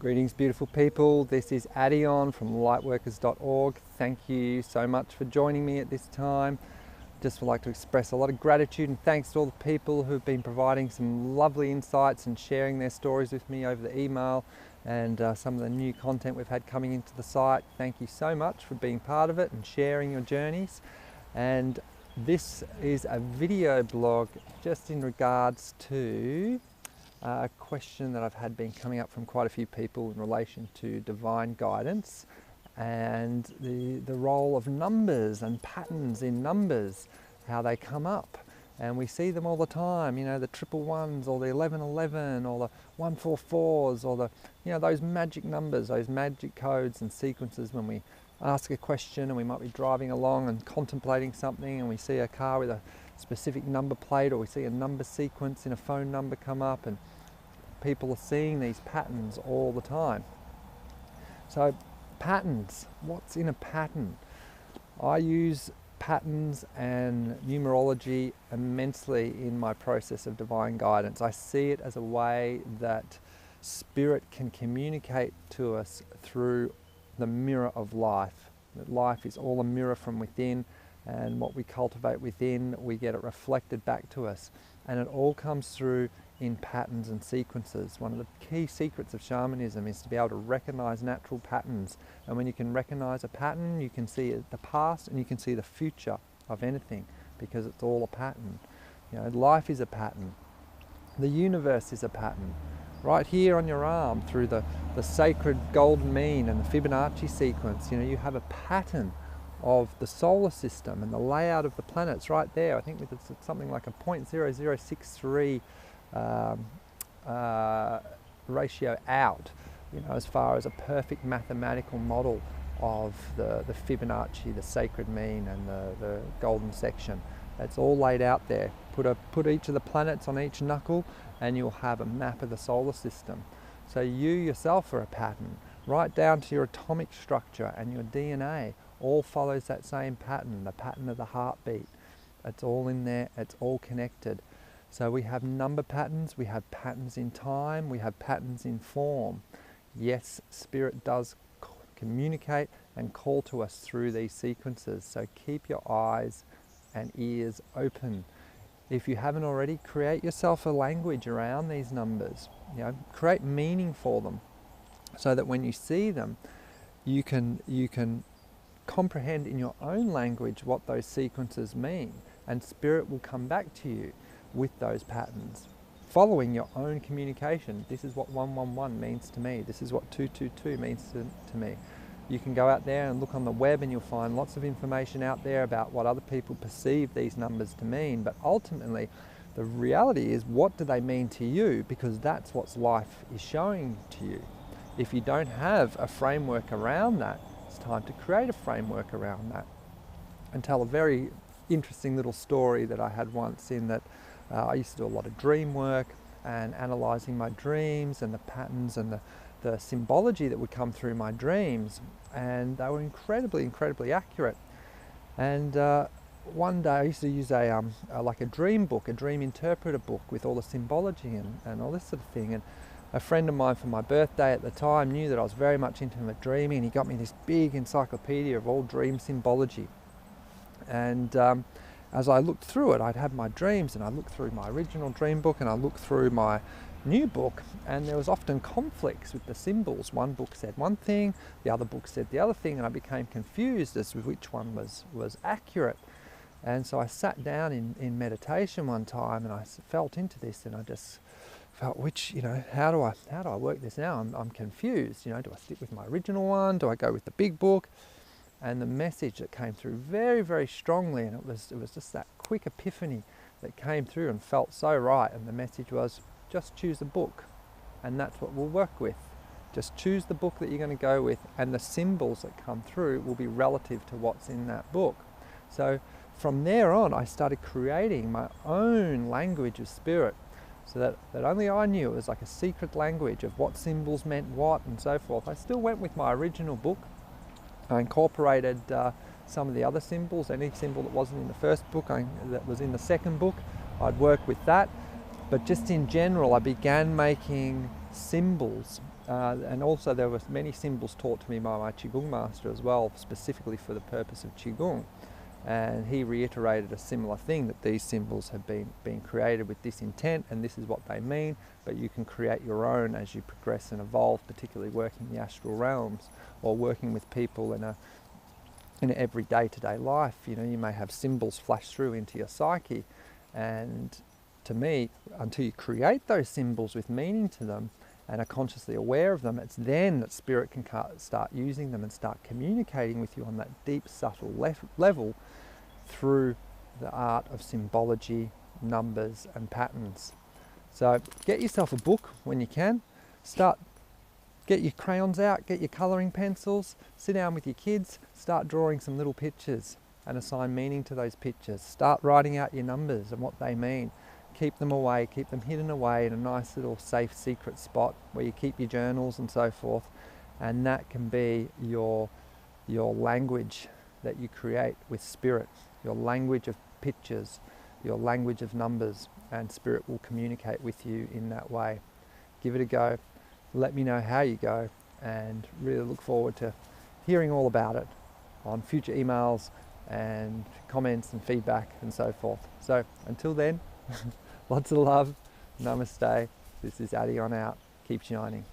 Greetings, beautiful people. This is Adion from lightworkers.org. Thank you so much for joining me at this time. Just would like to express a lot of gratitude and thanks to all the people who've been providing some lovely insights and sharing their stories with me over the email and some of the new content we've had coming into the site. Thank you so much for being part of it and sharing your journeys. And this is a video blog just in regards to a question that I've had been coming up from quite a few people in relation to divine guidance and the role of numbers and patterns in numbers, how they come up. And we see them all the time, you know, the 111s or the 1111 or the 144s or the, you know, those magic numbers, those magic codes and sequences when we ask a question and we might be driving along and contemplating something and we see a car with a specific number plate, or we see a number sequence in a phone number come up, and people are seeing these patterns all the time. So patterns, what's in a pattern? I use patterns and numerology immensely in my process of divine guidance. I see it as a way that spirit can communicate to us through the mirror of life. That life is all a mirror from within, and what we cultivate within, we get it reflected back to us. And it all comes through in patterns and sequences. One of the key secrets of shamanism is to be able to recognize natural patterns. And when you can recognize a pattern, you can see the past and you can see the future of anything, because it's all a pattern. You know, life is a pattern. The universe is a pattern. Right here on your arm, through the sacred golden mean and the Fibonacci sequence, you know, you have a pattern of the solar system and the layout of the planets right there. I think it's something like a 0.0063 ratio out, you know, as far as a perfect mathematical model of the Fibonacci, the sacred mean, and the golden section. It's all laid out there. Put each of the planets on each knuckle and you'll have a map of the solar system. So you yourself are a pattern, right down to your atomic structure, and your DNA all follows that same pattern, the pattern of the heartbeat. It's all in there, it's all connected. So we have number patterns, we have patterns in time, we have patterns in form. Yes, spirit does communicate and call to us through these sequences. So keep your eyes and ears open. If you haven't already, create yourself a language around these numbers. You know, create meaning for them, so that when you see them, you can comprehend in your own language what those sequences mean, and spirit will come back to you with those patterns, following your own communication. This is what 111 means to me. This is what 222 means to me. You can go out there and look on the web and you'll find lots of information out there about what other people perceive these numbers to mean, but ultimately the reality is, what do they mean to you? Because that's what life is showing to you. If you don't have a framework around that, it's time to create a framework around that. And tell a very interesting little story that I had once, in that I used to do a lot of dream work and analysing my dreams and the patterns and the symbology that would come through my dreams, and they were incredibly accurate. And one day I used to use like a dream book, a dream interpreter book with all the symbology and all this sort of thing. And a friend of mine for my birthday at the time knew that I was very much into dreaming, and he got me this big encyclopedia of all dream symbology. And as I looked through it, I'd have my dreams, and I looked through my original dream book and I looked through my new book, and there was often conflicts with the symbols. One book said one thing, the other book said the other thing, and I became confused as to which one was accurate. And so I sat down in meditation one time and I felt into this, and I just felt, which, you know, how do I work this now? I'm confused, you know, do I stick with my original one? Do I go with the big book? And the message that came through very strongly, and it was just that quick epiphany that came through and felt so right. And the message was, just choose a book, and that's what we'll work with. Just choose the book that you're going to go with, and the symbols that come through will be relative to what's in that book. So from there on, I started creating my own language of spirit, so that only I knew. It was like a secret language of what symbols meant what and so forth. I still went with my original book. I incorporated some of the other symbols. Any symbol that wasn't in the first book, that was in the second book, I'd work with that. But just in general, I began making symbols, and also there were many symbols taught to me by my Qigong master as well, specifically for the purpose of Qigong. And he reiterated a similar thing, that these symbols have been created with this intent and this is what they mean, but you can create your own as you progress and evolve, particularly working in the astral realms or working with people in every day-to-day life. You know, you may have symbols flash through into your psyche, and to me, until you create those symbols with meaning to them and are consciously aware of them, it's then that spirit can start using them and start communicating with you on that deep, subtle level through the art of symbology, numbers and patterns. So get yourself a book when you can. Get your crayons out, get your colouring pencils, sit down with your kids, start drawing some little pictures and assign meaning to those pictures. Start writing out your numbers and what they mean. Keep them away, keep them hidden away in a nice little safe secret spot where you keep your journals and so forth, and that can be your language that you create with spirit, your language of pictures, your language of numbers, and spirit will communicate with you in that way. Give it a go, let me know how you go, and really look forward to hearing all about it on future emails and comments and feedback and so forth. So until then, lots of love, namaste, this is Adi on out, keep shining.